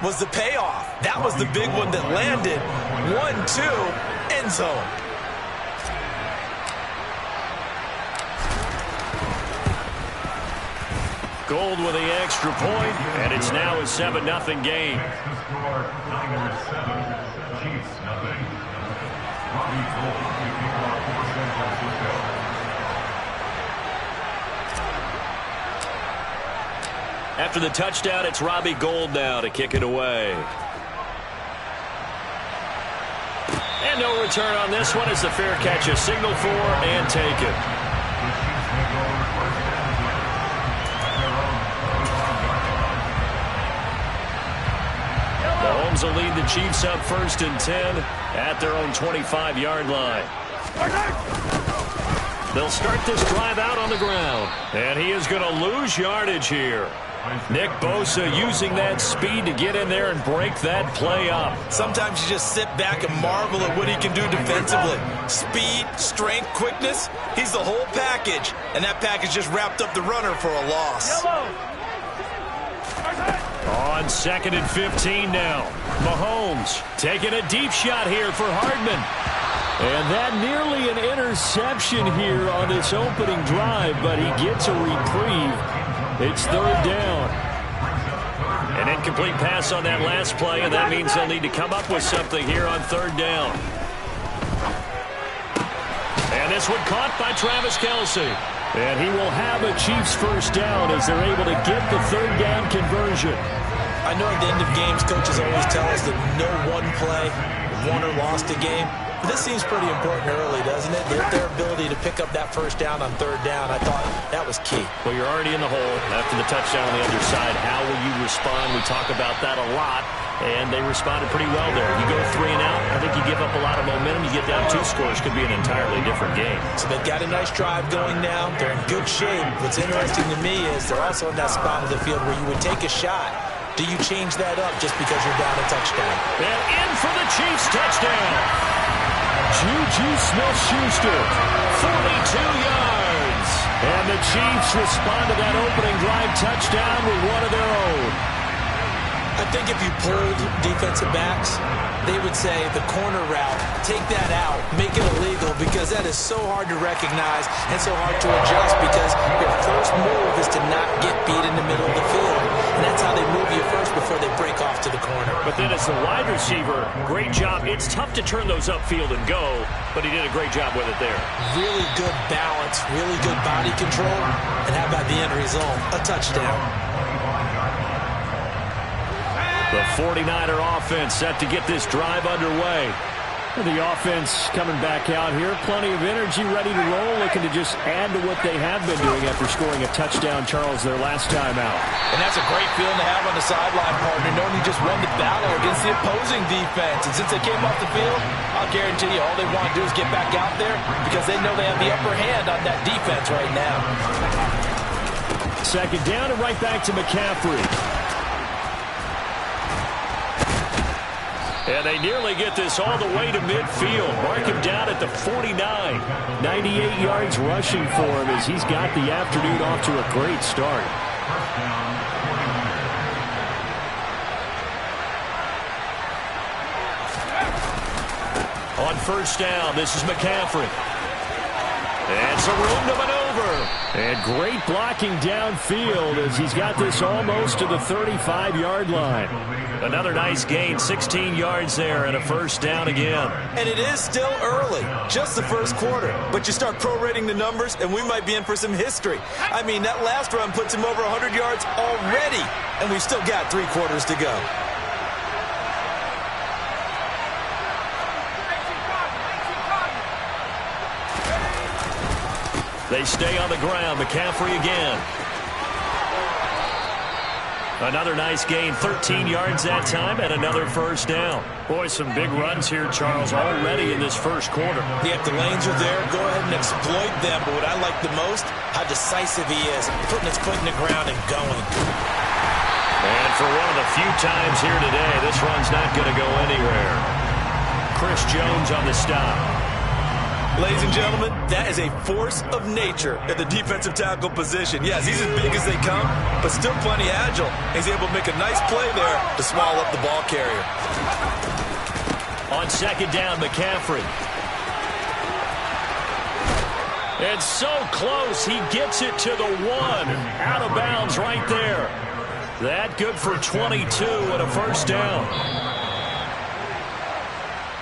was the payoff. That was the big one that landed. 1-2, end zone. Gold with the extra point, and it's now a 7-0 game. After the touchdown, it's Robbie Gould now to kick it away. And no return on this one as the fair catch is signaled for and taken. Mahomes will lead the Chiefs up 1st and 10 at their own 25-yard line. They'll start this drive out on the ground. And he is going to lose yardage here. Nick Bosa using that speed to get in there and break that play up. Sometimes you just sit back and marvel at what he can do defensively. Speed, strength, quickness, he's the whole package. And that package just wrapped up the runner for a loss. On 2nd and 15 now. Mahomes taking a deep shot here for Hardman. And that nearly an interception here on this opening drive, but he gets a reprieve. It's 3rd down. An incomplete pass on that last play, and that means they'll need to come up with something here on 3rd down. And this one caught by Travis Kelce. And he will have a Chiefs 1st down as they're able to get the 3rd down conversion. I know at the end of games, coaches always tell us that no one play won or lost a game. But this seems pretty important early, doesn't it? Their ability to pick up that 1st down on 3rd down, I thought that was key. Well, you're already in the hole after the touchdown on the other side. How will you respond? We talk about that a lot, and they responded pretty well there. You go 3 and out, I think you give up a lot of momentum. You get down 2 scores, could be an entirely different game. So they've got a nice drive going now. They're in good shape. What's interesting to me is they're also in that spot of the field where you would take a shot. Do you change that up just because you're down a touchdown? And in for the Chiefs touchdown. Juju Smith-Schuster, 42 yards. And the Chiefs respond to that opening drive touchdown with one of their own. I think if you pulled defensive backs, they would say the corner route, take that out, make it illegal, because that is so hard to recognize and so hard to adjust, because your first move is to not get beat in the middle of the field. And that's how they move you first before they break off to the corner. But then as the wide receiver, great job. It's tough to turn those upfield and go, but he did a great job with it there. Really good balance, really good body control. And how about the end result? A touchdown. The 49er offense set to get this drive underway. The offense coming back out here. Plenty of energy, ready to roll, looking to just add to what they have been doing after scoring a touchdown, Charles, their last time out. And that's a great feeling to have on the sideline, partner, knowing you just won the battle against the opposing defense. And since they came off the field, I'll guarantee you all they want to do is get back out there because they know they have the upper hand on that defense right now. 2nd down and right back to McCaffrey. And they nearly get this all the way to midfield. Mark him down at the 49. 98 yards rushing for him as he's got the afternoon off to a great start. On 1st down, this is McCaffrey. And some room to maneuver. And great blocking downfield as he's got this almost to the 35-yard line. Another nice gain, 16 yards there, and a 1st down again. And it is still early, just the 1st quarter. But you start prorating the numbers, and we might be in for some history. I mean, that last run puts him over 100 yards already, and we've still got 3 quarters to go. They stay on the ground. McCaffrey again. Another nice gain, 13 yards that time, and another 1st down. Boy, some big runs here, Charles, already in this 1st quarter. Yeah, if the lanes are there, go ahead and exploit them. But what I like the most, how decisive he is, putting his foot in the ground and going. And for one of the few times here today, this run's not going to go anywhere. Chris Jones on the stop. Ladies and gentlemen, that is a force of nature at the defensive tackle position. Yes, he's as big as they come, but still plenty agile. He's able to make a nice play there to swallow up the ball carrier. On second down, McCaffrey. And so close, he gets it to the 1. Out of bounds right there. That good for 22 and a first down.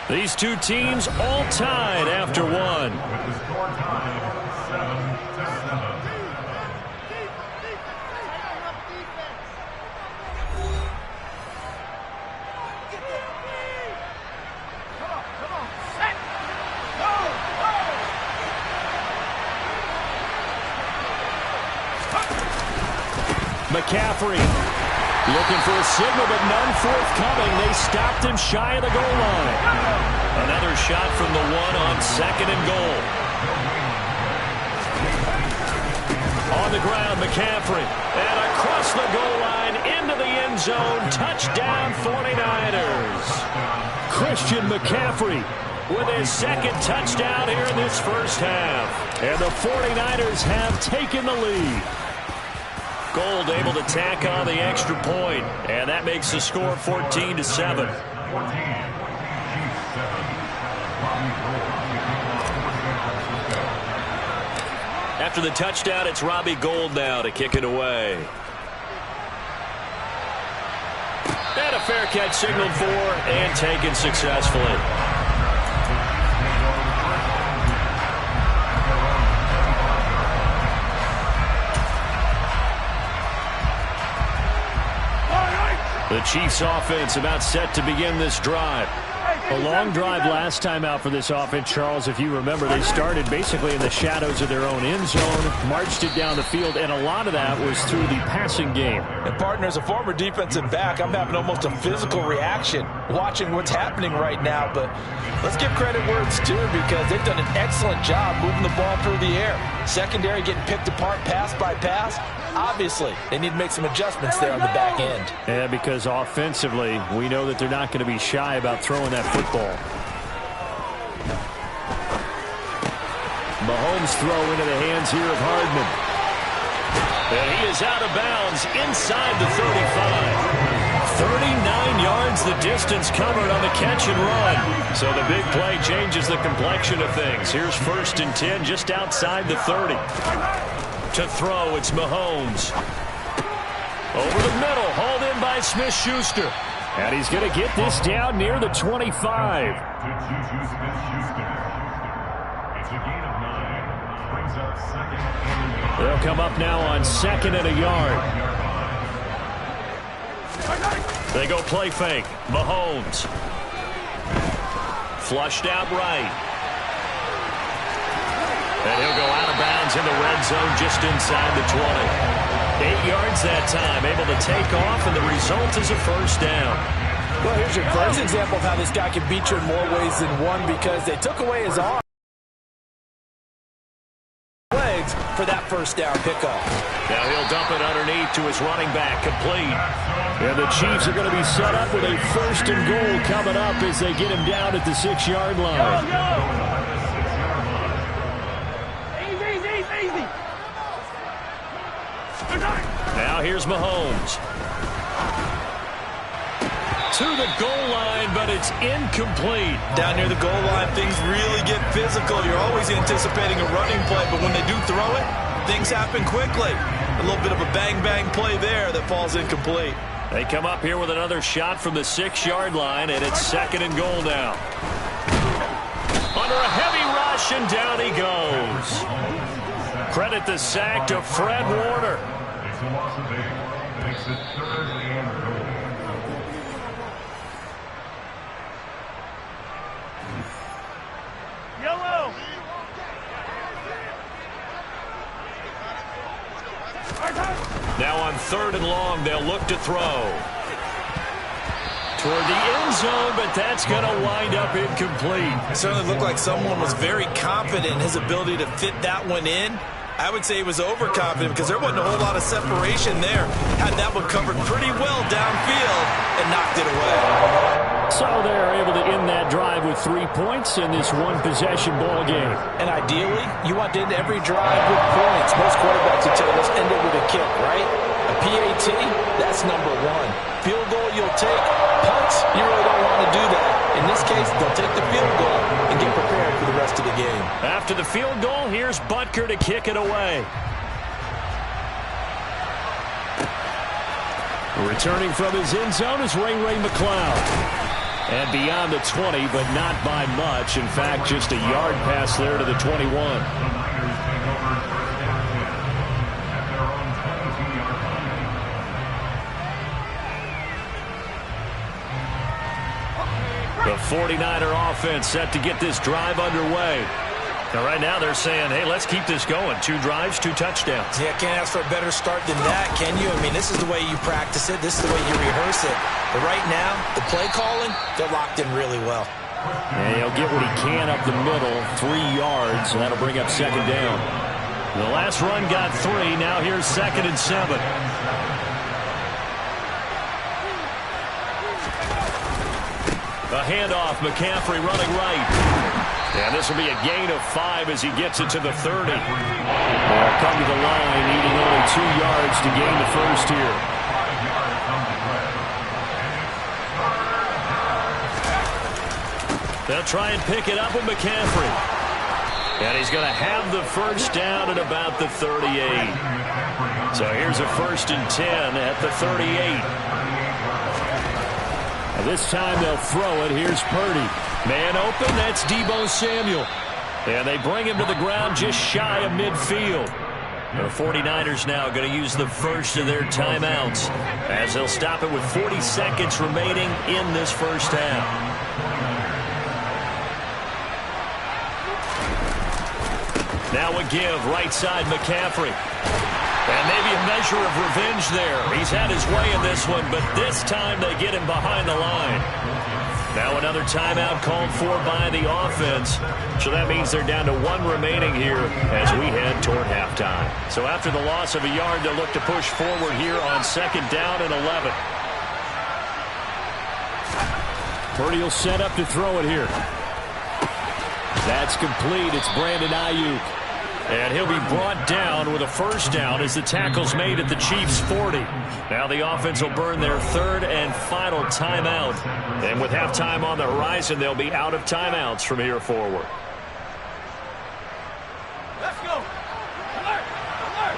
These two teams all tied after one. McCaffrey looking for a signal, but none forthcoming. They stopped him shy of the goal line. Another shot from the 1 on second and goal. On the ground, McCaffrey. And across the goal line into the end zone. Touchdown, 49ers. Christian McCaffrey with his second touchdown here in this first half. And the 49ers have taken the lead. Gold able to tack on the extra point, and that makes the score 14-7. After the touchdown, it's Robbie Gould now to kick it away. And a fair catch signaled for and taken successfully. The Chiefs offense about set to begin this drive. A long drive last time out for this offense, Charles. If you remember, they started basically in the shadows of their own end zone, marched it down the field, and a lot of that was through the passing game. And partner, as a former defensive back, I'm having almost a physical reaction watching what's happening right now. But let's give credit where it's due, because they've done an excellent job moving the ball through the air. Secondary getting picked apart pass by pass. Obviously, they need to make some adjustments there on the back end. Yeah, because offensively, we know that they're not going to be shy about throwing that football. Mahomes throw into the hands here of Hardman. And he is out of bounds inside the 35. 39 yards the distance covered on the catch and run. So the big play changes the complexion of things. Here's 1st and 10 just outside the 30. To throw, it's Mahomes. Over the middle, hauled in by Smith-Schuster. And he's going to get this down near the 25. It's a gain of 9. Brings up second. They'll come up now on 2nd and a yard. They go play fake. Mahomes. Flushed out right. And he'll go out of bounds in the red zone just inside the 20. 8 yards that time, able to take off, and the result is a first down. Well, here's your first example of how this guy can beat you in more ways than one, because they took away his arm. Legs for that first down pickup. Now he'll dump it underneath to his running back, complete. And the Chiefs are going to be set up with a 1st and goal coming up as they get him down at the 6-yard line. Now here's Mahomes. To the goal line, but it's incomplete. Down near the goal line, things really get physical. You're always anticipating a running play, but when they do throw it, things happen quickly. A little bit of a bang-bang play there that falls incomplete. They come up here with another shot from the 6-yard line, and it's 2nd and goal now. Under a heavy rush, and down he goes. Credit the sack to Fred Warner. It's a loss of 8. Makes it 3rd and goal. Yellow. Now on 3rd and long, they'll look to throw. Toward the end zone, but that's going to wind up incomplete. It certainly looked like someone was very confident in his ability to fit that one in. I would say he was overconfident because there wasn't a whole lot of separation there. Had that one covered pretty well downfield and knocked it away. So they're able to end that that drive with 3 points in this one-possession ball game. And ideally, you want to end every drive with points. Most quarterbacks would tell us end it with a kick, right? A PAT, that's number one. Field goal you'll take. Punts, you really don't want to do that. In this case, they'll take the field goal and get prepared for the rest of the game. After the field goal, here's Butker to kick it away. Returning from his end zone is Ray McCloud. And beyond the 20, but not by much. In fact, just a yard pass there to the 21. The 49er offense set to get this drive underway. Now, right now they're saying, hey, let's keep this going. 2 drives, 2 touchdowns. Yeah, can't ask for a better start than that, can you? I mean, this is the way you practice it. This is the way you rehearse it. But right now, the play calling, they're locked in really well. And he'll get what he can up the middle, 3 yards, and that'll bring up second down. The last run got 3. Now here's 2nd and 7. A handoff, McCaffrey running right. And this will be a gain of 5 as he gets it to the 30. They'll come to the line, needing only 2 yards to gain the first here. They'll try and pick it up with McCaffrey. And he's going to have the first down at about the 38. So here's a 1st and 10 at the 38. This time they'll throw it. Here's Purdy. Man open, that's Deebo Samuel. And they bring him to the ground just shy of midfield. The 49ers now going to use the first of their timeouts as they'll stop it with 40 seconds remaining in this first half. Now a give, right side McCaffrey. And maybe a measure of revenge there. He's had his way in this one, but this time they get him behind the line. Now another timeout called for by the offense. So that means they're down to 1 remaining here as we head toward halftime. So after the loss of a yard, they'll look to push forward here on 2nd down and 11. Purdy will set up to throw it here. That's complete. It's Brandon Ayuk. And he'll be brought down with a first down as the tackle's made at the Chiefs' 40. Now the offense will burn their 3rd and final timeout. And with halftime on the horizon, they'll be out of timeouts from here forward. Let's go. Alert. Alert.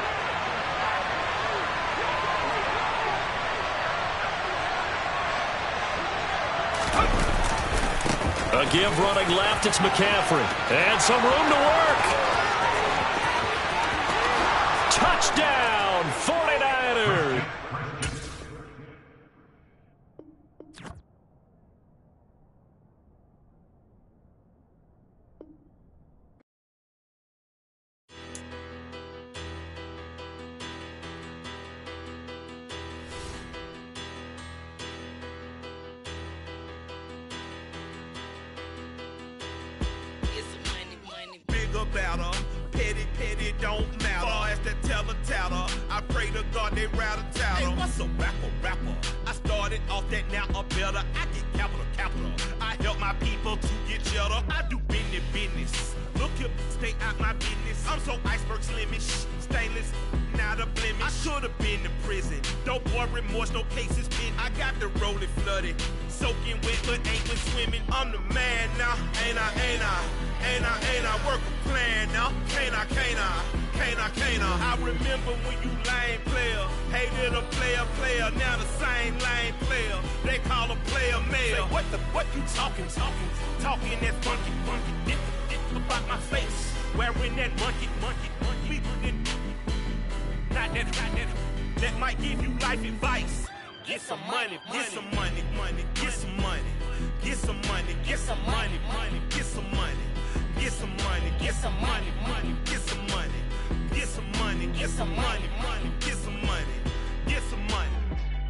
A give running left, it's McCaffrey. And some room to work. Touchdown, 49ers! Bigger, better, petty, don't matter. Far as the teller-tatter, I pray to God they rattle-tatter. Hey, what's a rapper? I started off that, now I'm better. I get capital. I help my people to get cheddar. I do business. Look here, stay out my business. I'm so iceberg slimish, stainless, not a blemish. I should have been in prison. Don't boy remorse, no cases pinned. I got the rolling flooded, soaking wet, but ain't been swimming. I'm the man now, ain't I work a plan now. Can't I? I remember when you lame player, hated a player, now the same lame player. They call a player mayor. What you talking that funky, dip about my face. Wearing that monkey. We didn't, not that might give you life advice. Get some money.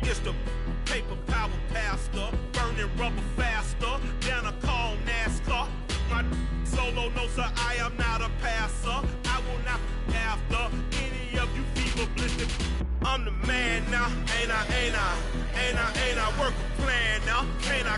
It's the paper power pastor, burning rubber faster than a call NASCAR. My solo notes are I am not a passer. I will not after any of you fever blistered. I'm the man now, ain't I? Work a plan now, can't I?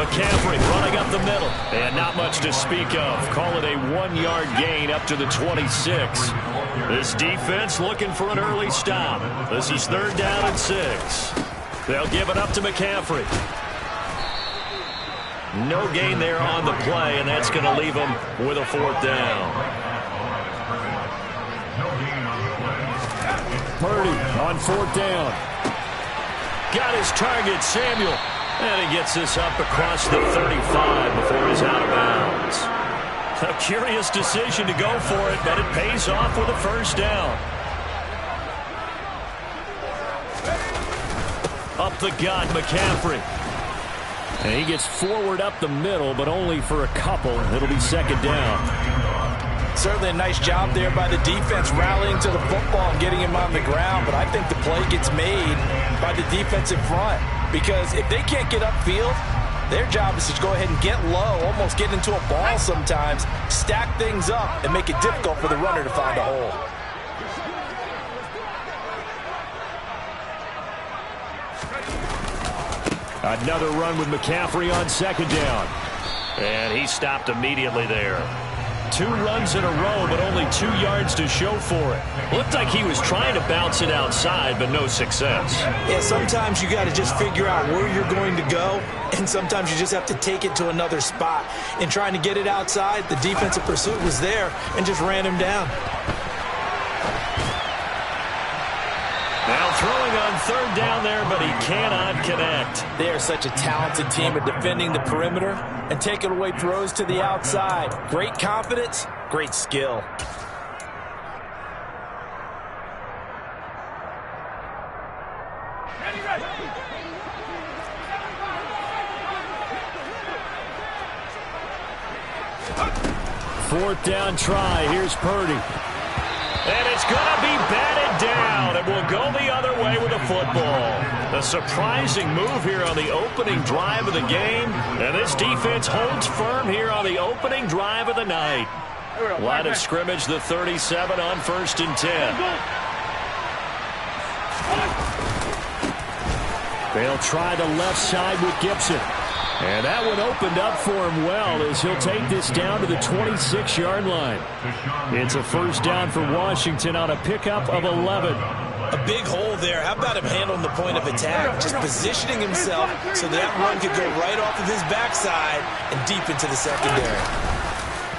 McCaffrey running up the middle. And not much to speak of. Call it a 1-yard gain up to the 26. This defense looking for an early stop. This is 3rd down and 6. They'll give it up to McCaffrey. No gain there on the play, and that's going to leave them with a 4th down. Purdy on 4th down. Got his target, Samuel. And he gets this up across the 35 before he's out of bounds. A curious decision to go for it, but it pays off with a 1st down. Up the gut, McCaffrey. And he gets forward up the middle, but only for a couple. It'll be 2nd down. Certainly a nice job there by the defense rallying to the football and getting him on the ground, but I think the play gets made by the defensive front because if they can't get upfield, their job is to go ahead and get low, almost get into a ball sometimes, stack things up, and make it difficult for the runner to find a hole. Another run with McCaffrey on 2nd down. And he stopped immediately there. 2 runs in a row, but only 2 yards to show for it. Looked like he was trying to bounce it outside, but no success. Yeah, sometimes you got to just figure out where you're going to go, and sometimes you just have to take it to another spot. In trying to get it outside, the defensive pursuit was there and just ran him down. Now throwing on 3rd down there, but he cannot connect. They are such a talented team at defending the perimeter and taking away throws to the outside. Great confidence, great skill. Fourth down try. Here's Purdy. And it's going to be batted down. It will go the other way with the football. A surprising move here on the opening drive of the game. And this defense holds firm here on the opening drive of the night. Line of scrimmage, the 37 on 1st and 10. They'll try the left side with Gibson. And that one opened up for him well as he'll take this down to the 26-yard line. It's a 1st down for Washington on a pickup of 11. A big hole there. How about him handling the point of attack? Just positioning himself so that run could go right off of his backside and deep into the secondary.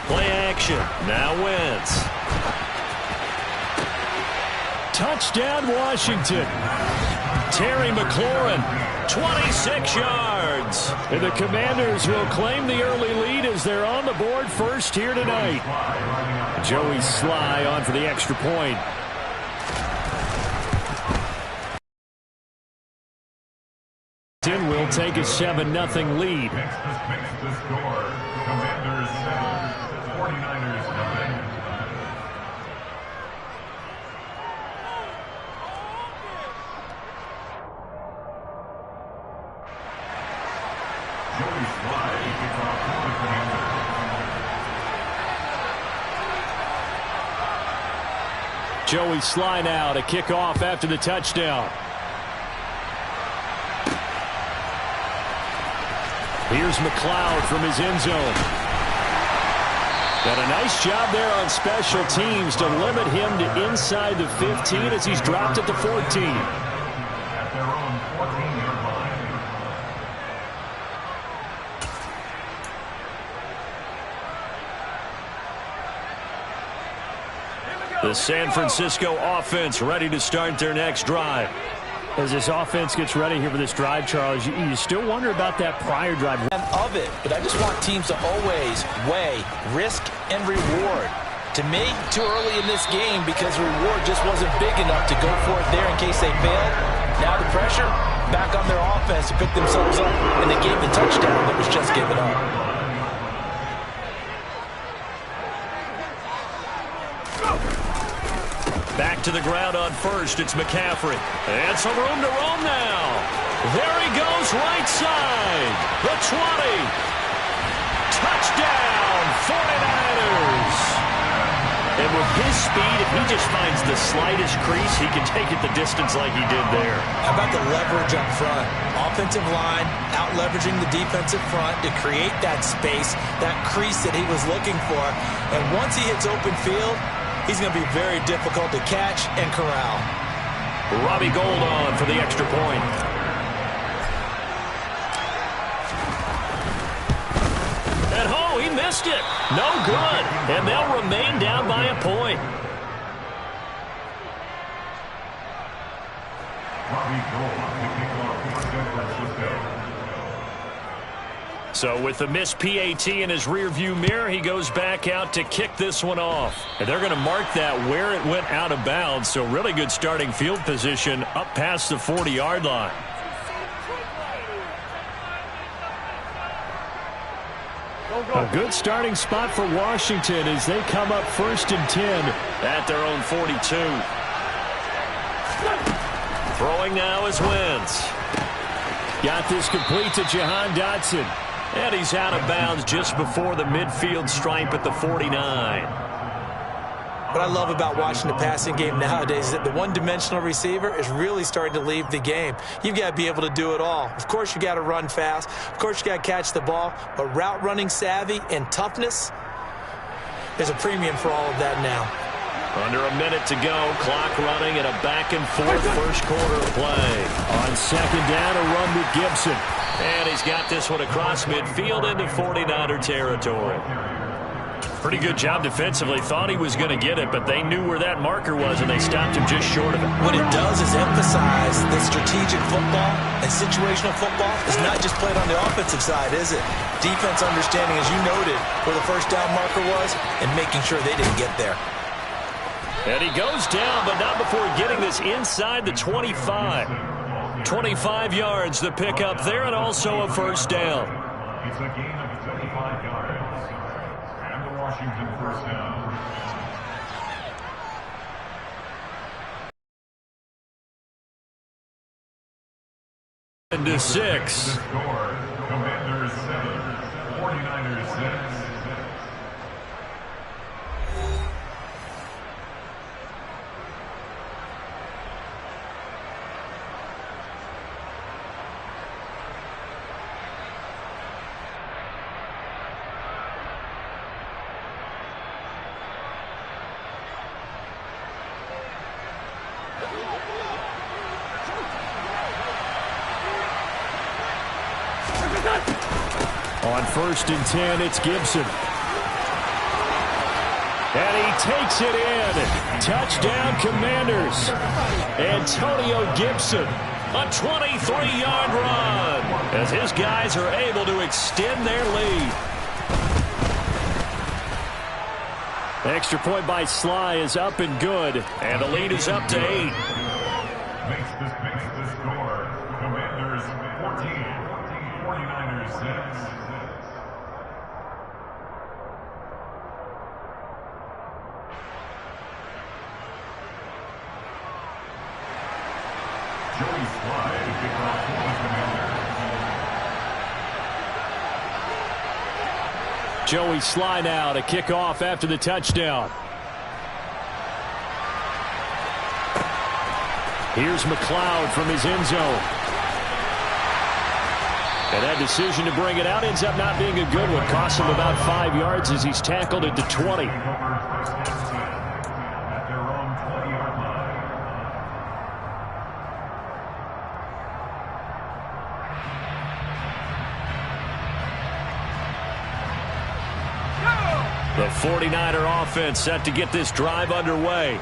Play action. Now Wentz. Touchdown, Washington. Terry McLaurin, 26 yards. And the Commanders will claim the early lead as they're on the board first here tonight. Joey Sly on for the extra point. Will take a 7-0 lead. Makes the score. Commanders 7, 49ers 9. Joey Sly kicks off for the Commanders. Joey Sly now to kick off after the touchdown. Here's McLeod from his end zone. Got a nice job there on special teams to limit him to inside the 15 as he's dropped at the 14. At their own 14-yard line. The San Francisco offense ready to start their next drive. As this offense gets ready here for this drive, Charles, you still wonder about that prior drive. Of it, but I just want teams to always weigh risk and reward. To me, too early in this game because the reward just wasn't big enough to go for it there in case they failed. Now the pressure back on their offense to pick themselves up, and they gave the touchdown that was just given up. Back to the ground on 1st. It's McCaffrey. And some room to roam now. There he goes, right side. The 20. Touchdown, 49ers. And with his speed, if he just finds the slightest crease, he can take it the distance like he did there. How about the leverage up front? Offensive line out-leveraging the defensive front to create that space, that crease that he was looking for. And once he hits open field, he's going to be very difficult to catch and corral. Robbie Gould on for the extra point. And he missed it. No good. And they'll remain down by a point. So with the missed PAT in his rearview mirror, he goes back out to kick this one off. And they're going to mark that where it went out of bounds. So really good starting field position up past the 40-yard line. A good starting spot for Washington as they come up 1st and 10 at their own 42. Throwing now is Wentz. Got this complete to Jahan Dotson. And he's out of bounds just before the midfield stripe at the 49. What I love about watching the passing game nowadays is that the one-dimensional receiver is really starting to leave the game. You've got to be able to do it all. Of course, you got to run fast. Of course, you got to catch the ball. But route running savvy and toughness, there's a premium for all of that now. Under a minute to go, clock running and a back-and-forth first quarter play. On 2nd down, a run with Gibson. And he's got this one across midfield into 49er territory. Pretty good job defensively. Thought he was going to get it, but they knew where that marker was, and they stopped him just short of it. What it does is emphasize that strategic football and situational football is not just played on the offensive side, is it? Defense understanding, as you noted, where the first down marker was and making sure they didn't get there. And he goes down, but not before getting this inside the 25. 25 yards, the pickup there, and also a first down. It's a gain of 25 yards. And the Washington first down. And to 6. Score, Commanders 7, 49ers 6. On 1st and 10, it's Gibson. And he takes it in. Touchdown, Commanders. Antonio Gibson, a 23-yard run, as his guys are able to extend their lead. Extra point by Sly is up and good, and the lead is up to 8. Makes the score. Commanders 14, 49ers 6. Joey Sly to kick off for the Commanders. Joey Sly now to kick off after the touchdown. Here's McLeod from his end zone. And that decision to bring it out ends up not being a good one. Costs him about 5 yards as he's tackled at the 20. At their own 20-yard line. The 49er offense set to get this drive underway.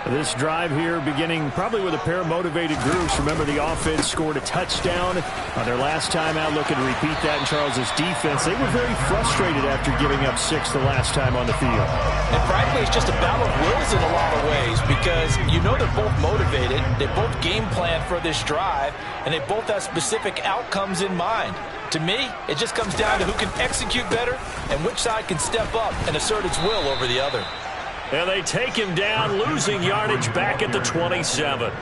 This drive here beginning probably with a pair of motivated groups. Remember, the offense scored a touchdown on their last time out, looking to repeat that in Charles's defense. They were very frustrated after giving up 6 the last time on the field. And frankly, it's just a battle of wills in a lot of ways because you know they're both motivated. They both game plan for this drive, and they both have specific outcomes in mind. To me, it just comes down to who can execute better and which side can step up and assert its will over the other. And they take him down, losing yardage back at the 27.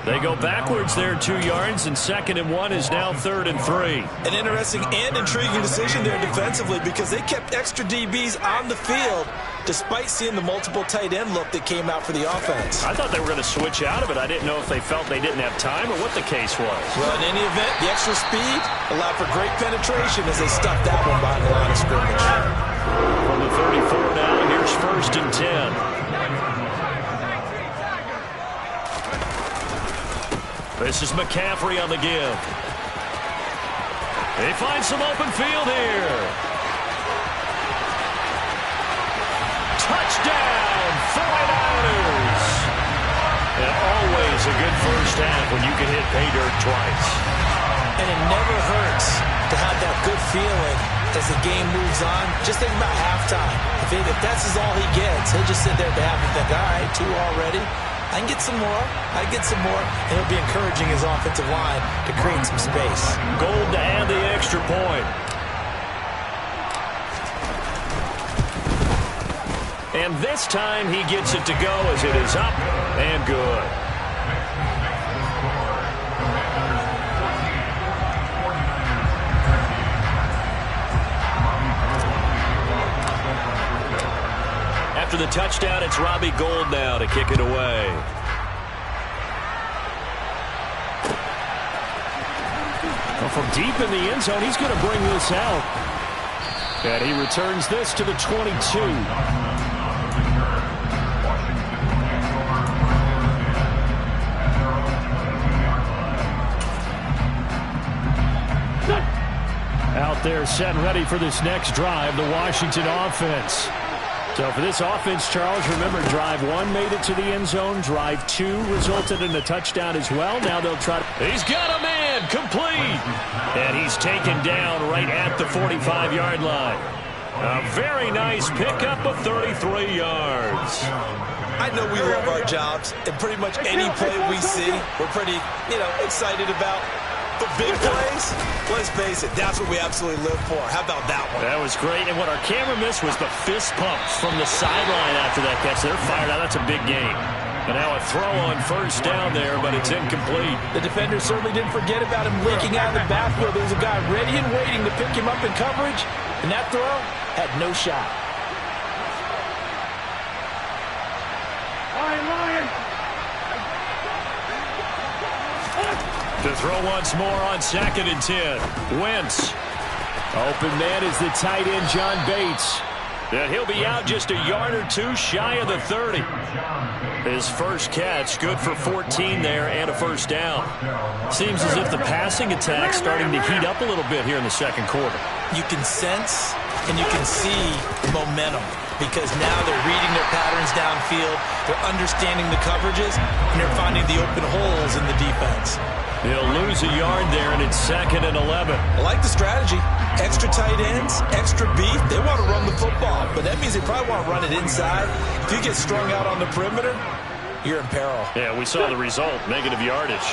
They go backwards there 2 yards, and 2nd and 1 is now 3rd and 3. An interesting and intriguing decision there defensively because they kept extra DBs on the field despite seeing the multiple tight end look that came out for the offense. I thought they were going to switch out of it. I didn't know if they felt they didn't have time or what the case was. Well, in any event, the extra speed allowed for great penetration as they stuffed that one behind the line of scrimmage. From the 34 now, here's 1st and 10. This is McCaffrey on the give. They find some open field here. Touchdown, 49ers. And always a good first half when you can hit pay dirt twice. And it never hurts to have that good feeling as the game moves on. Just think about halftime. If that's all he gets, he'll just sit there at the half and think, all right, 2 already. I can get some more. I can get some more. And he'll be encouraging his offensive line to create some space. Gold to add the extra point. And this time he gets it to go as it is up and good. After the touchdown, it's Robbie Gould now to kick it away. Well, from deep in the end zone, he's going to bring this out. And he returns this to the 22. Out there set and ready for this next drive, the Washington offense. So for this offense, Charles, remember, drive 1 made it to the end zone. Drive 2 resulted in a touchdown as well. Now they'll try to... He's got a man, complete. And he's taken down right at the 45-yard line. A very nice pickup of 33 yards. I know we love our jobs, and pretty much any play we see, we're pretty, excited about. But big plays, let's face it, that's what we absolutely live for. How about that one? That was great, and what our camera missed was the fist pumps from the sideline after that catch. They're fired out. That's a big game. And now a throw on first down there, but it's incomplete. The defender certainly didn't forget about him leaking out of the backfield. There was a guy ready and waiting to pick him up in coverage, and that throw had no shot. To throw once more on 2nd and 10. Wentz. Open man is the tight end, John Bates. And he'll be out just a yard or 2 shy of the 30. His first catch, good for 14 there and a first down. Seems as if the passing attack's starting to heat up a little bit here in the second quarter. You can sense and you can see momentum because now they're reading their patterns downfield, they're understanding the coverages, and they're finding the open holes in the defense. He'll lose a yard there, and it's 2nd and 11. I like the strategy. Extra tight ends, extra beef. They want to run the football, but that means they probably want to run it inside. If you get strung out on the perimeter, you're in peril. Yeah, we saw the result, negative yardage.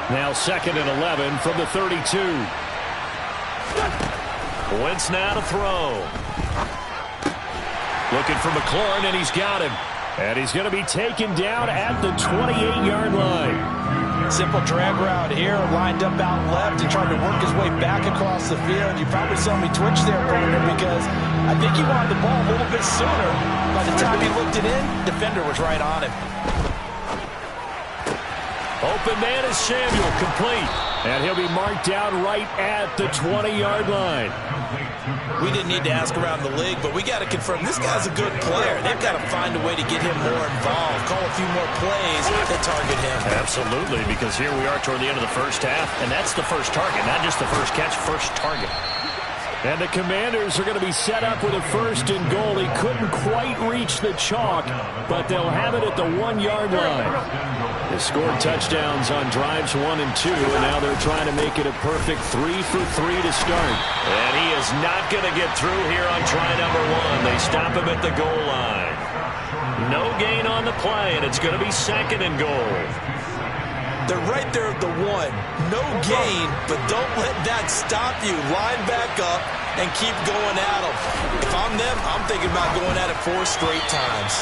Now 2nd and 11 from the 32. Wentz now to throw. Looking for McLaurin, and he's got him. And he's going to be taken down at the 28-yard line. Simple drag route here, lined up out left and trying to work his way back across the field. You probably saw me twitch there, partner, because I think he wanted the ball a little bit sooner. By the time he looked it in, defender was right on him. Open man is Samuel, complete. And he'll be marked down right at the 20-yard line. We didn't need to ask around the league, but we got to confirm this guy's a good player. They've got to find a way to get him more involved, call a few more plays that target him. Absolutely, because here we are toward the end of the first half, and that's the first target, not just the first catch, first target. And the Commanders are going to be set up with a 1st and goal. He couldn't quite reach the chalk, but they'll have it at the 1-yard line. They scored touchdowns on drives 1 and 2, and now they're trying to make it a perfect 3 for 3 to start. And he is not going to get through here on try number 1. They stop him at the goal line. No gain on the play, and it's going to be 2nd and goal. They're right there at the 1. No gain, but don't let that stop you. Line back up, and keep going at them. If I'm them, I'm thinking about going at it 4 straight times.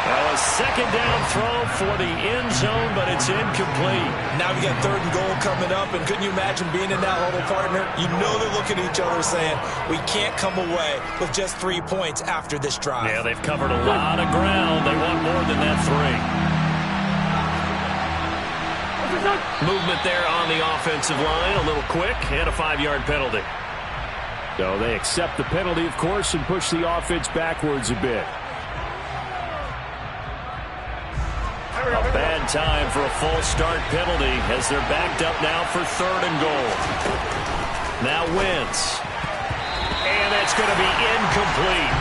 Well, a second down throw for the end zone, but it's incomplete. Now we got 3rd and goal coming up, and couldn't you imagine being in that huddle, partner? You know they're looking at each other saying, we can't come away with just 3 points after this drive. Yeah, they've covered a lot of ground. They want more than that 3. Movement there on the offensive line, a little quick, and a 5-yard penalty. So they accept the penalty, of course, and push the offense backwards a bit. A bad time for a false start penalty as they're backed up now for 3rd and goal. Now Wentz. And that's going to be incomplete.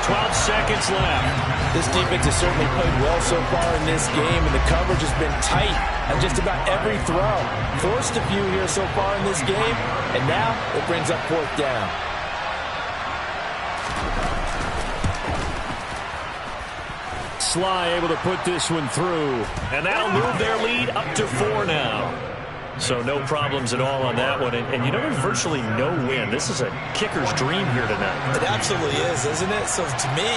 12 seconds left. This defense has certainly played well so far in this game, and the coverage has been tight on just about every throw. Forced a few here so far in this game, and now it brings up 4th down. Sly able to put this one through. And that'll move their lead up to 4 now. So no problems at all on that one. And you know, there's virtually no win. This is a kicker's dream here tonight. It absolutely is, isn't it? So to me,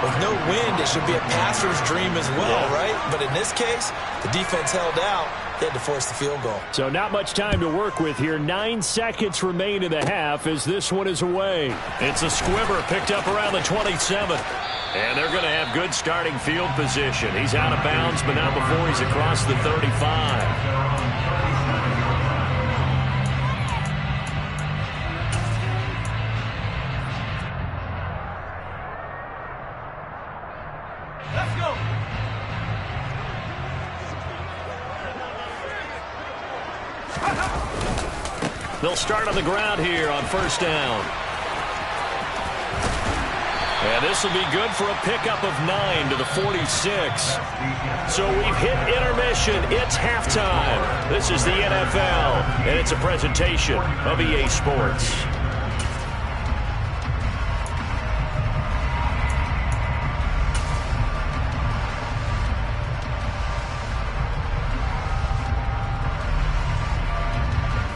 with no wind, it should be a passer's dream as well, right? But in this case, the defense held out. They had to force the field goal. So not much time to work with here. 9 seconds remain in the half as this one is away. It's a squibber picked up around the 27. And they're going to have good starting field position. He's out of bounds, but not before he's across the 35. They'll start on the ground here on 1st down. And this will be good for a pickup of 9 to the 46. So we've hit intermission. It's halftime. This is the NFL, and it's a presentation of EA Sports.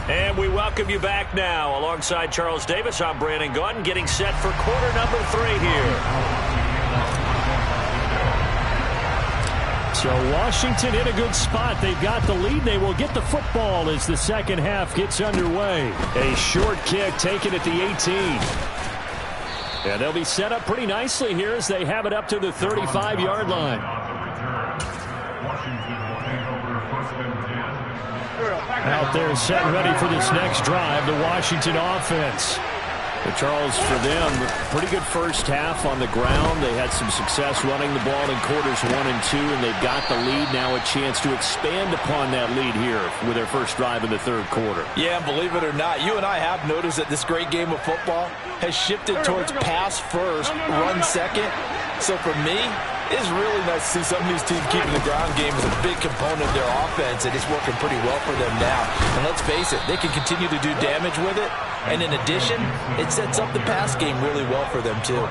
And we welcome you back now. Alongside Charles Davis, I'm Brandon Gaudin, getting set for quarter number 3 here. So Washington in a good spot. They've got the lead. They will get the football as the second half gets underway. A short kick taken at the 18. And they'll be set up pretty nicely here as they have it up to the 35-yard line. Out there set ready for this next drive, the Washington offense. But Charles, for them, pretty good first half on the ground. They had some success running the ball in quarters 1 and 2, and they've got the lead now, a chance to expand upon that lead here with their first drive in the 3rd quarter. Yeah, believe it or not, you and I have noticed that this great game of football has shifted towards pass first, run second. So for me, it's really nice to see some of these teams keeping the ground game as a big component of their offense, and it's working pretty well for them now. And let's face it, they can continue to do damage with it. And in addition, it sets up the pass game really well for them, too.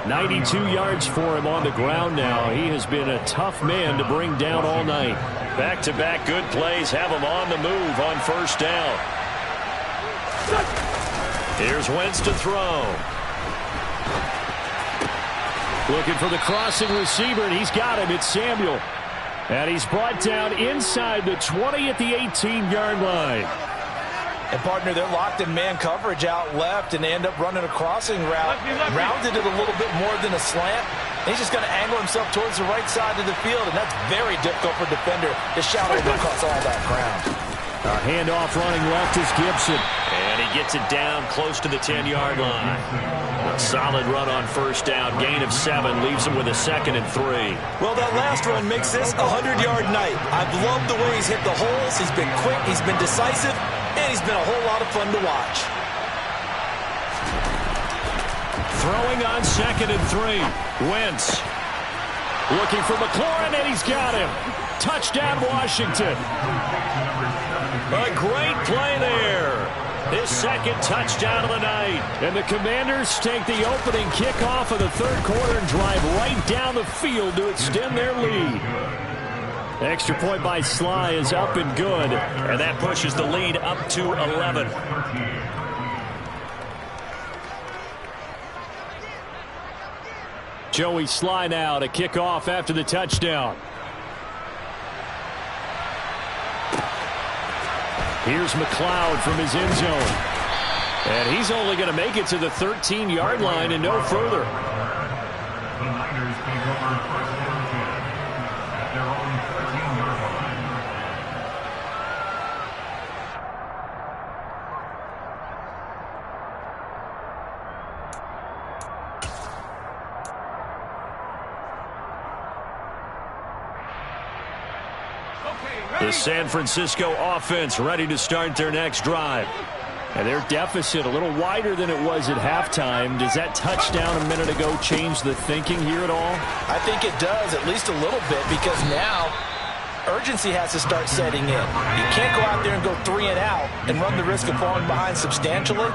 92 yards for him on the ground now. He has been a tough man to bring down all night. Back-to-back good plays have him on the move on 1st down. Here's Wentz to throw. Looking for the crossing receiver, and he's got him. It's Samuel. And he's brought down inside the 20 at the 18-yard line. And, partner, they're locked in man coverage out left, and they end up running a crossing route. Rounded it a little bit more than a slant. And he's just going to angle himself towards the right side of the field, and that's very difficult for a defender to shout over across all that ground. A handoff running left is Gibson. And he gets it down close to the 10-yard line. A solid run on 1st down. Gain of 7 leaves him with a 2nd and 3. Well, that last run makes this a 100-yard night. I've loved the way he's hit the holes. He's been quick. He's been decisive. And he's been a whole lot of fun to watch. Throwing on 2nd and 3. Wentz. Looking for McLaurin, and he's got him. Touchdown, Washington. A great play there. His 2nd touchdown of the night. And the Commanders take the opening kickoff of the 3rd quarter and drive right down the field to extend their lead. Extra point by Sly is up and good. And that pushes the lead up to 11. Joey Sly now to kick off after the touchdown. Here's McLeod from his end zone. And he's only going to make it to the 13-yard line and no further. The Niners take over first and 10 at their own 13-yard line. The San Francisco offense ready to start their next drive. And their deficit a little wider than it was at halftime. Does that touchdown a minute ago change the thinking here at all? I think it does, at least a little bit, because now urgency has to start setting in. You can't go out there and go 3 and out and run the risk of falling behind substantially,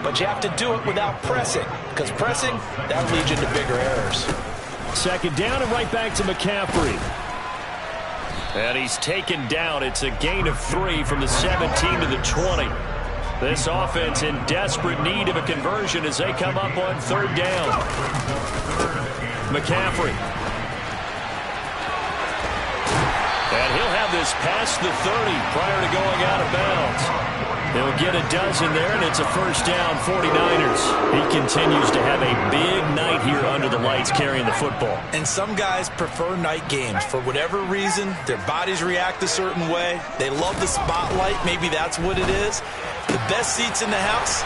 but you have to do it without pressing, because pressing, that leads you to bigger errors. Second down and right back to McCaffrey. And he's taken down. It's a gain of 3 from the 17 to the 20. This offense in desperate need of a conversion as they come up on third down. McCaffrey. And he'll have this past the 30 prior to going out of bounds. He'll get a dozen there, and it's a first down, 49ers. He continues to have a big night here under the lights carrying the football. And some guys prefer night games. For whatever reason, their bodies react a certain way. They love the spotlight. Maybe that's what it is. The best seats in the house,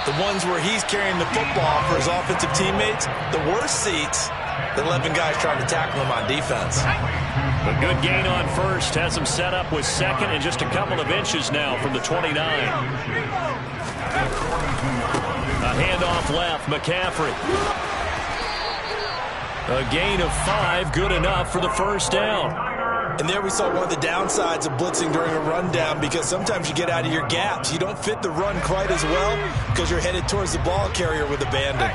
the ones where he's carrying the football for his offensive teammates. The worst seats, the 11 guys trying to tackle him on defense. A good gain on first has him set up with second and just a couple of inches now from the 29. A handoff left, McCaffrey. A gain of 5, good enough for the first down. And there we saw one of the downsides of blitzing during a rundown, because sometimes you get out of your gaps. You don't fit the run quite as well because you're headed towards the ball carrier with abandon.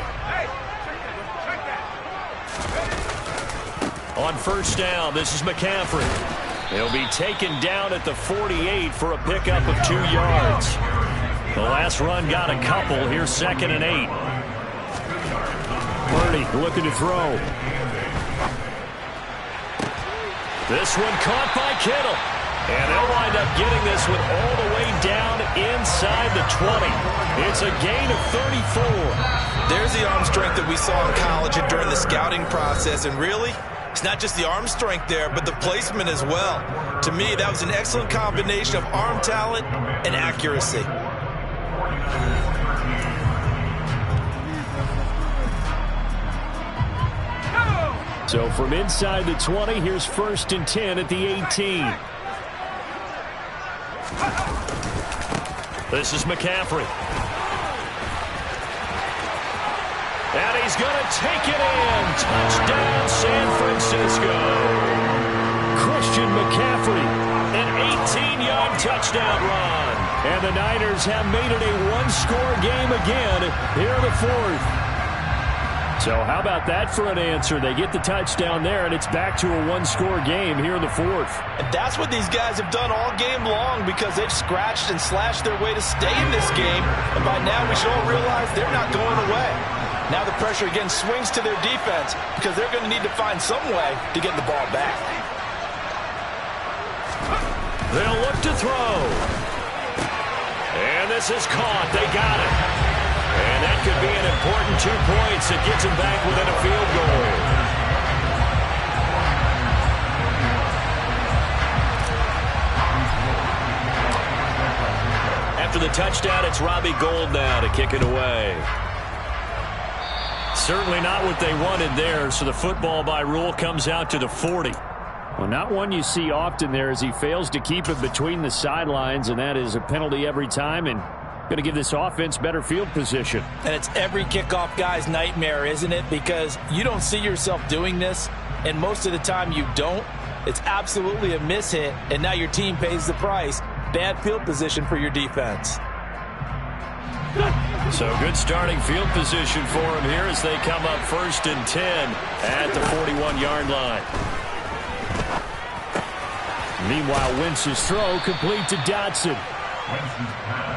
On first down, this is McCaffrey. He'll be taken down at the 48 for a pickup of 2 yards. The last run got a couple. Here's 2nd and 8. Purdy looking to throw. This one caught by Kittle. And they'll wind up getting this one all the way down inside the 20. It's a gain of 34. There's the arm strength that we saw in college and during the scouting process. And really, it's not just the arm strength there, but the placement as well. To me, that was an excellent combination of arm talent and accuracy. So from inside the 20, here's 1st and 10 at the 18. This is McCaffrey. And he's going to take it in. Touchdown, San Francisco. Christian McCaffrey, an 18-yard touchdown run. And the Niners have made it a one-score game again here in the 4th. So how about that for an answer? They get the touchdown there, and it's back to a one-score game here in the 4th. And that's what these guys have done all game long, because they've scratched and slashed their way to stay in this game. And by now we should all realize they're not going away. Now the pressure again swings to their defense, because they're going to need to find some way to get the ball back. They'll look to throw. And this is caught. They got it. And that could be an important 2 points that gets him back within a field goal. After the touchdown, it's Robbie Gould now to kick it away. Certainly not what they wanted there, so the football by rule comes out to the 40. Well, not one you see often there, as he fails to keep it between the sidelines, and that is a penalty every time, and going to give this offense better field position. And it's every kickoff guy's nightmare, isn't it? Because you don't see yourself doing this, and most of the time you don't. It's absolutely a mishit, and now your team pays the price. Bad field position for your defense. So good starting field position for him here as they come up 1st and 10 at the 41-yard line. Meanwhile, Wentz's throw complete to Dotson.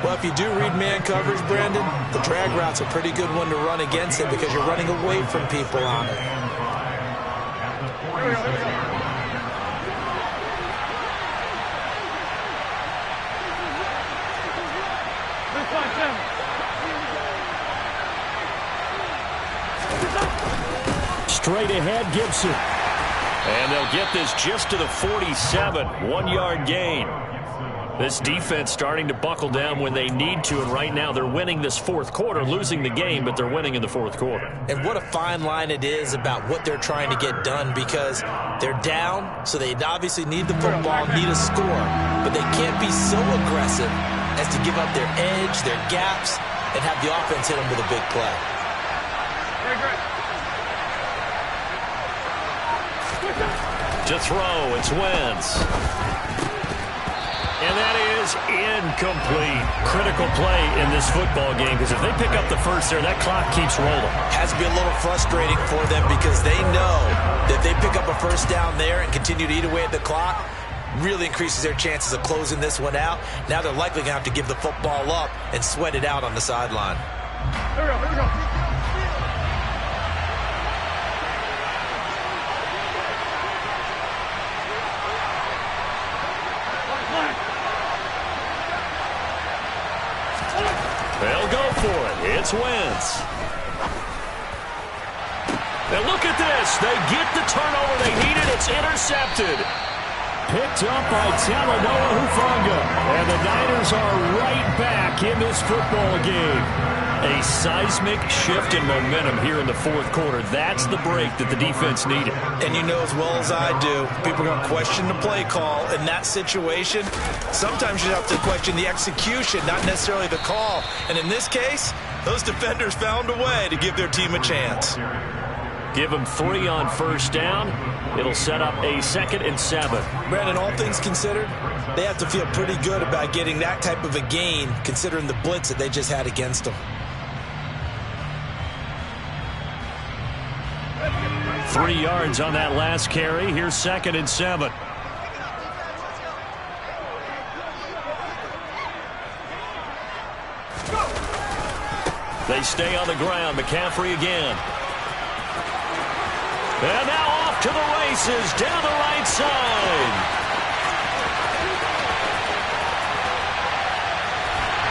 Well, if you do read man coverage, Brandon, the drag route's a pretty good one to run against it, because you're running away from people on it. Straight ahead, Gibson. And they'll get this just to the 47. 1-yard gain. This defense starting to buckle down when they need to, and right now they're winning this fourth quarter, losing the game, but they're winning in the fourth quarter. And what a fine line it is about what they're trying to get done, because they're down, so they obviously need the football, need a score, but they can't be so aggressive as to give up their edge, their gaps, and have the offense hit them with a big play. To throw, it's Wentz. And that is incomplete. Critical play in this football game, because if they pick up the first there, that clock keeps rolling. Has to be a little frustrating for them, because they know that if they pick up a first down there and continue to eat away at the clock, really increases their chances of closing this one out. Now they're likely going to have to give the football up and sweat it out on the sideline. Here we go. They'll go for it. It's Wentz. And look at this. They get the turnover they needed. It's intercepted. Picked up by Talanoa Hufanga. And the Niners are right back in this football game. A seismic shift in momentum here in the fourth quarter. That's the break that the defense needed. And you know as well as I do, people are going to question the play call in that situation. Sometimes you have to question the execution, not necessarily the call. And in this case, those defenders found a way to give their team a chance. Give them 3 on first down. It'll set up a 2nd and 7. Brandon, all things considered, they have to feel pretty good about getting that type of a gain, considering the blitz that they just had against them. 3 yards on that last carry. Here's 2nd and 7. They stay on the ground. McCaffrey again. And now off to the races down the right side.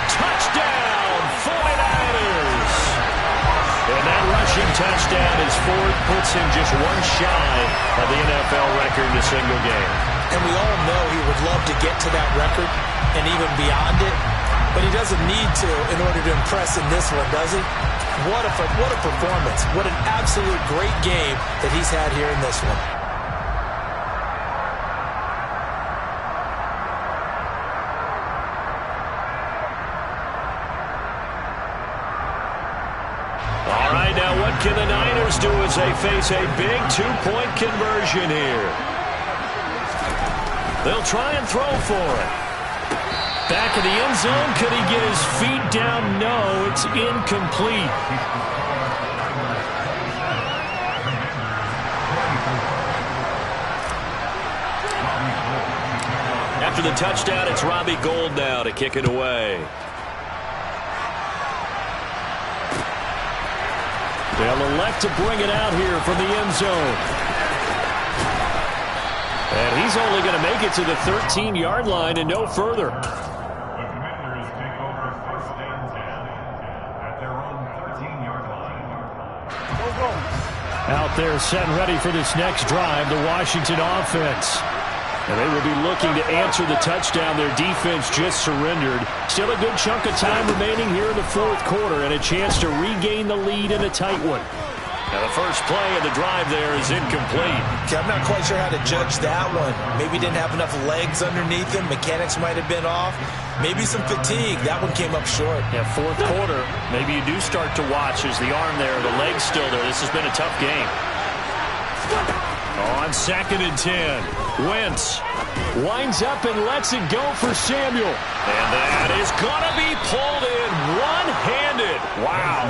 Touchdown, 49ers. And that rushing touchdown is Ford, puts him just one shy of the NFL record in a single game. And we all know he would love to get to that record and even beyond it, but he doesn't need to in order to impress in this one, does he? What a performance. What an absolute great game that he's had here in this one. All right, now what can the Niners do as they face a big 2-point conversion here? They'll try and throw for it. Back of the end zone. Could he get his feet down? No, it's incomplete. After the touchdown, it's Robbie Gould now to kick it away. They'll elect to bring it out here from the end zone. And he's only going to make it to the 13-yard line and no further. The Commanders take over 1st and 10 at their own 13-yard line. Out there set and ready for this next drive, the Washington offense. And they will be looking to answer the touchdown their defense just surrendered. Still a good chunk of time remaining here in the fourth quarter and a chance to regain the lead in a tight one. Now the first play of the drive there is incomplete. Okay, I'm not quite sure how to judge that one. Maybe he didn't have enough legs underneath him. Mechanics might have been off. Maybe some fatigue. That one came up short. Yeah, fourth quarter, maybe you do start to watch as the arm there, the leg's still there. This has been a tough game. On 2nd and 10, Wentz winds up and lets it go for Samuel. And that is going to be pulled in one-handed. Wow.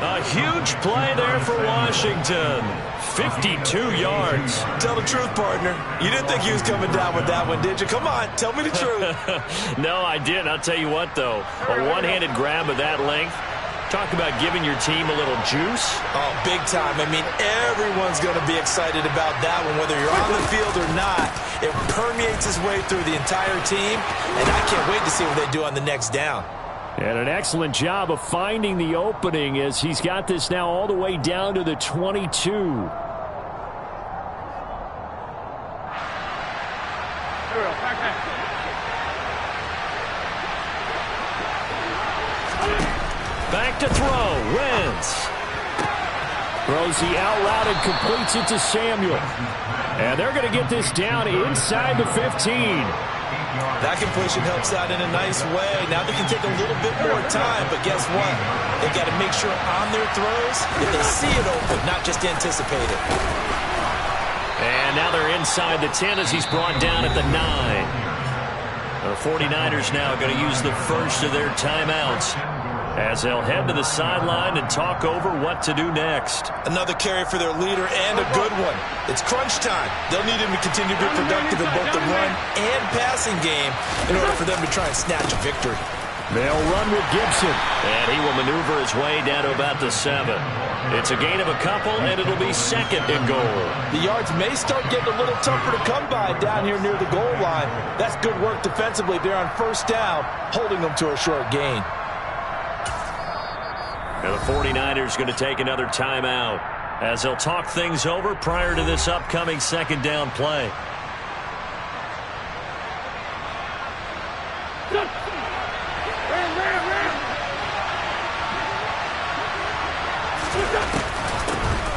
A huge play there for Washington. 52 yards. Tell the truth, partner. You didn't think he was coming down with that one, did you? Come on, tell me the truth. No, I didn't. I'll tell you what, though. A one-handed grab of that length, Talk about giving your team a little juice. Oh, big time. I mean, everyone's going to be excited about that one, whether you're on the field or not. It permeates its way through the entire team, and I can't wait to see what they do on the next down. And an excellent job of finding the opening as he's got this now all the way down to the 22. Back to throw. Wentz throws the out route and completes it to Samuel. And they're going to get this down inside the 15. That completion helps out in a nice way. Now they can take a little bit more time, but guess what? They got to make sure on their throws that they see it open, not just anticipate it. And now they're inside the 10 as he's brought down at the 9. The 49ers now going to use the first of their timeouts as they'll head to the sideline and talk over what to do next. Another carry for their leader and a good one. It's crunch time. They'll need him to continue to be productive in both the run and passing game in order for them to try and snatch a victory. They'll run with Gibson, and he will maneuver his way down to about the 7. It's a gain of a couple, and it'll be second and goal. The yards may start getting a little tougher to come by down here near the goal line. That's good work defensively there on first down, holding them to a short gain. And the 49ers going to take another timeout as they'll talk things over prior to this upcoming second down play.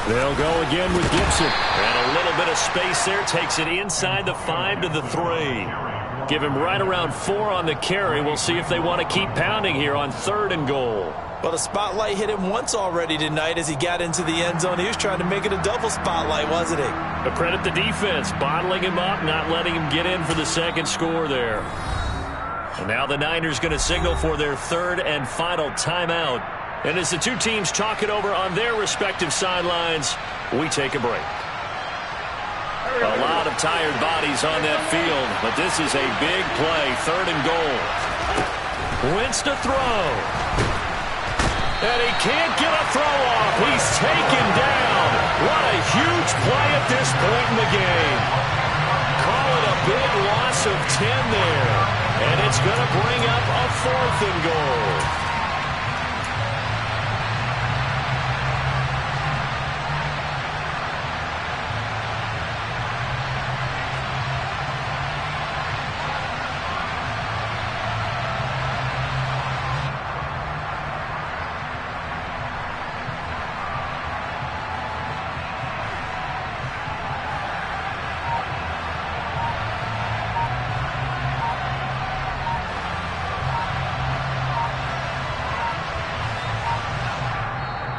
They'll go again with Gibson. And a little bit of space there takes it inside the 5 to the 3. Give him right around 4 on the carry. We'll see if they want to keep pounding here on 3rd and goal. Well, the spotlight hit him once already tonight as he got into the end zone. He was trying to make it a double spotlight, wasn't he? But credit the defense, bottling him up, not letting him get in for the second score there. And now the Niners going to signal for their 3rd and final timeout. And as the two teams talk it over on their respective sidelines, we take a break. A lot of tired bodies on that field, but this is a big play, 3rd and goal. Wentz to throw. And he can't get a throw off. He's taken down. What a huge play at this point in the game. Call it a big loss of 10 there. And it's going to bring up a 4th and goal.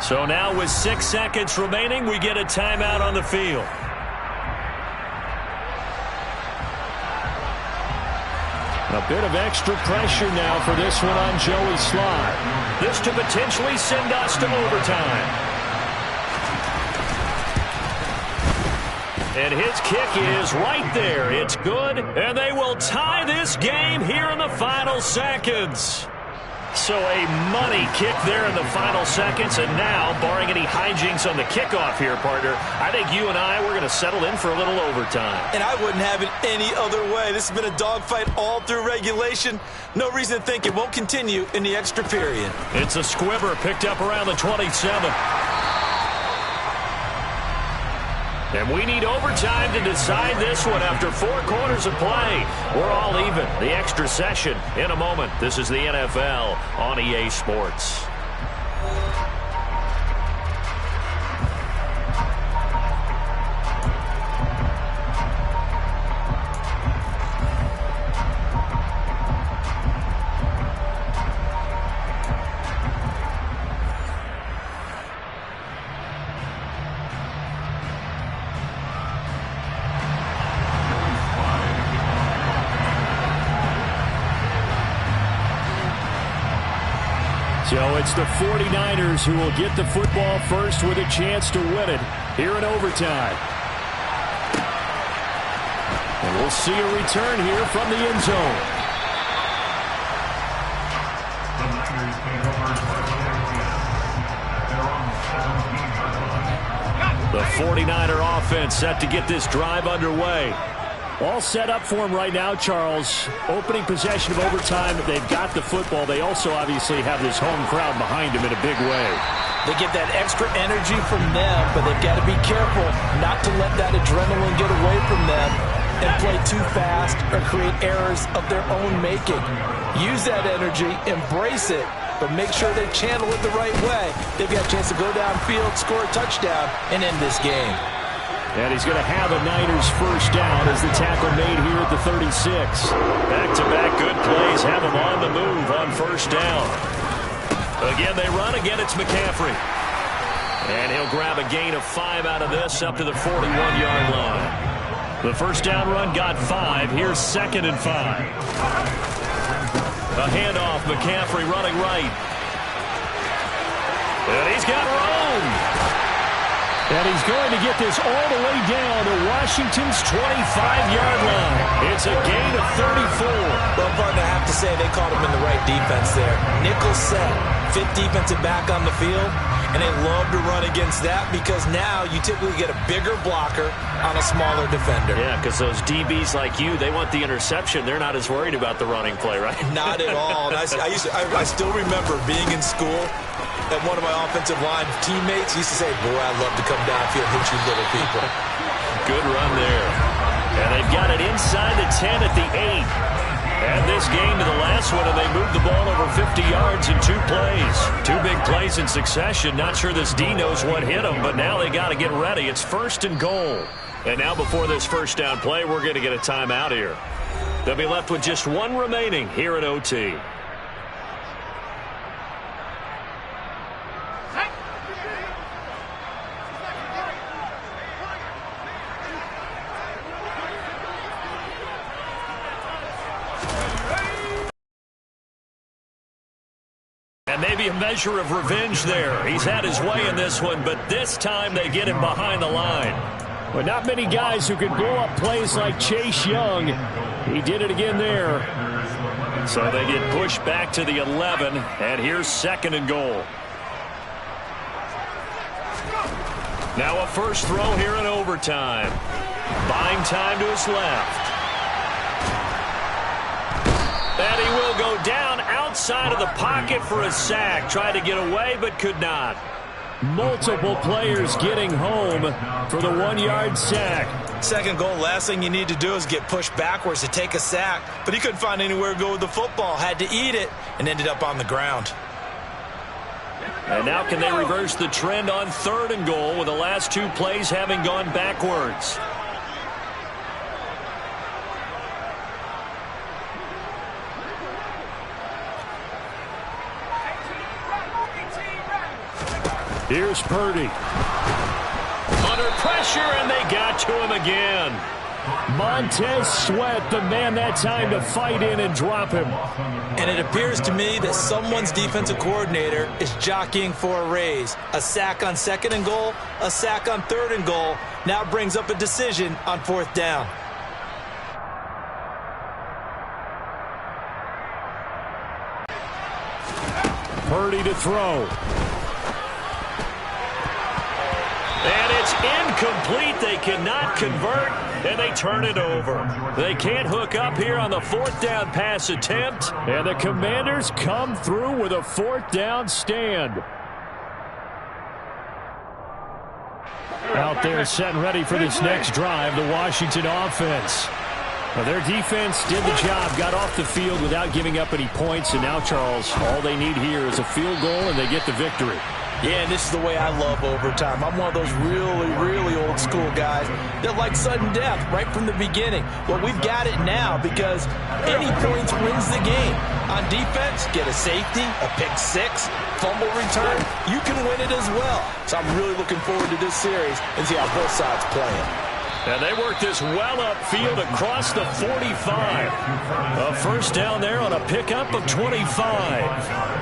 So now with 6 seconds remaining, we get a timeout on the field. A bit of extra pressure now for this one on Joey Slye. This to potentially send us to overtime. And his kick is right there. It's good, and they will tie this game here in the final seconds. So a money kick there in the final seconds, and now, barring any hijinks on the kickoff here, partner, I think you and I, we're going to settle in for a little overtime. And I wouldn't have it any other way. This has been a dogfight all through regulation. No reason to think it won't continue in the extra period. It's a squibber picked up around the 27. And we need overtime to decide this one after 4 quarters of play. We're all even. The extra session in a moment. This is the NFL on EA Sports. So it's the 49ers who will get the football first with a chance to win it here in overtime. And we'll see a return here from the end zone. The Niners take over first and 10. The 49er offense set to get this drive underway. All set up for him right now, Charles. Opening possession of overtime. They've got the football. They also obviously have this home crowd behind them in a big way. They get that extra energy from them, but they've got to be careful not to let that adrenaline get away from them and play too fast or create errors of their own making. Use that energy, embrace it, but make sure they channel it the right way. They've got a chance to go downfield, score a touchdown, and end this game. And he's going to have a Niners first down as the tackle made here at the 36. Back-to-back good plays have him on the move on first down. Again, they run. Again, it's McCaffrey. And he'll grab a gain of 5 out of this up to the 41-yard line. The first down run got 5. Here's 2nd and 5. A handoff. McCaffrey running right. And he's got room. And he's going to get this all the way down to Washington's 25-yard line. It's a gain of 34. Well, partner, I have to say they caught him in the right defense there. Nickel set, 5th defensive back on the field, and they love to run against that because now you typically get a bigger blocker on a smaller defender. Yeah, because those DBs like you, they want the interception. They're not as worried about the running play, right? Not at all. And I still remember being in school, and one of my offensive line teammates used to say, boy, I'd love to come downfield and hit you little people. Good run there. And they've got it inside the 10 at the 8. And this game to the last one, and they moved the ball over 50 yards in 2 plays. 2 big plays in succession. Not sure this D knows what hit them, but now they got to get ready. It's 1st and goal. And now before this first down play, we're going to get a timeout here. They'll be left with just 1 remaining here at OT. And maybe a measure of revenge there. He's had his way in this one, but this time they get him behind the line. But not many guys who could blow up plays like Chase Young. He did it again there. So they get pushed back to the 11, and here's 2nd and goal. Now a first throw here in overtime. Buying time to his left. And he will go down outside of the pocket for a sack. Tried to get away, but could not. Multiple players getting home for the 1-yard sack. 2nd goal, last thing you need to do is get pushed backwards to take a sack. But he couldn't find anywhere to go with the football. Had to eat it and ended up on the ground. And now can they reverse the trend on 3rd and goal with the last 2 plays having gone backwards? Here's Purdy. Under pressure, and they got to him again. Montez Sweat, the man that time to fight in and drop him. And it appears to me that someone's defensive coordinator is jockeying for a raise. A sack on 2nd and goal, a sack on 3rd and goal. Now brings up a decision on 4th down. Purdy to throw. And it's incomplete. They cannot convert, and they turn it over. They can't hook up here on the 4th down pass attempt. And the Commanders come through with a 4th down stand. Out there set and ready for this next drive, the Washington offense. Well, their defense did the job, got off the field without giving up any points, and now, Charles, all they need here is a field goal, and they get the victory. Yeah, and this is the way I love overtime. I'm one of those really, really old school guys that like sudden death right from the beginning. Well, we've got it now because any points wins the game. On defense, get a safety, a pick 6, fumble return, you can win it as well. So I'm really looking forward to this series and see how both sides play it. And they work this well upfield across the 45. A first down there on a pickup of 25.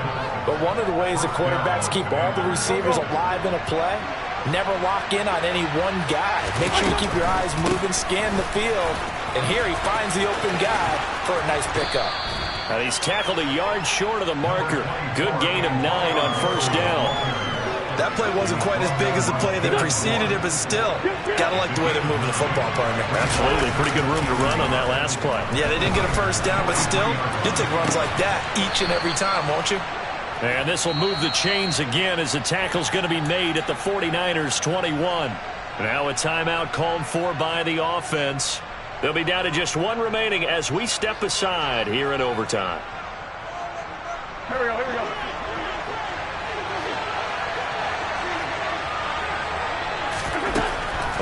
But one of the ways the quarterbacks keep all the receivers alive in a play, never lock in on any one guy. Make sure you keep your eyes moving, scan the field, and here he finds the open guy for a nice pickup. And he's tackled a yard short of the marker. Good gain of 9 on first down. That play wasn't quite as big as the play that preceded it, but still, got to like the way they're moving the football, partner. Absolutely. Pretty good room to run on that last play. Yeah, they didn't get a first down, but still, you'll take runs like that each and every time, won't you? And this will move the chains again as the tackle's going to be made at the 49ers 21. Now a timeout called for by the offense. They'll be down to just one remaining as we step aside here in overtime. Here we go.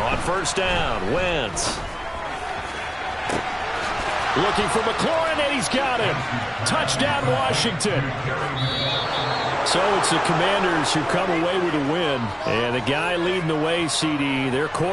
On first down, Wentz. Looking for McLaurin, and he's got him. Touchdown, Washington. So it's the Commanders who come away with a win. And the guy leading the way, CD, their quarterback.